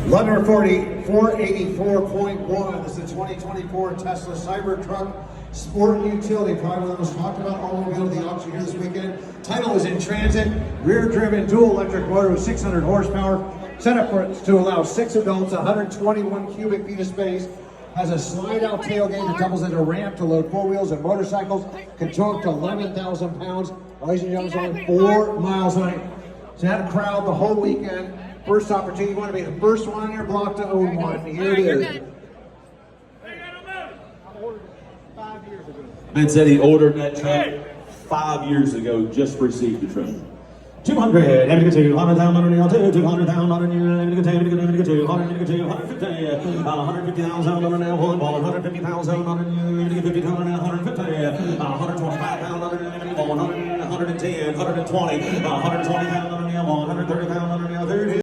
Lot number 40, 484.1. This is a 2024 Tesla Cybertruck Sport and Utility, probably one of the most talked about automobile at the auction here this weekend. Title is in transit, rear-driven dual electric motor with 600 horsepower, set up to allow 6 adults, 121 cubic feet of space. Has a slide-out tailgate that doubles as a ramp to load 4 wheels and motorcycles. Can tow up to 11,000 pounds. Ladies and gentlemen, it's only 4 miles tonight. So had a crowd the whole weekend. First opportunity, you want to be the first one on your block to own one. Here it is. Ben said he ordered that truck 5 years ago, just received the truck. 200, 200,000 on the 200,000 on the 250,000 on the nail one ball, 150,000 on the 150,000 on the 150, 125,000 on the 110, 120, 120,000 on the 130,000 on the 30.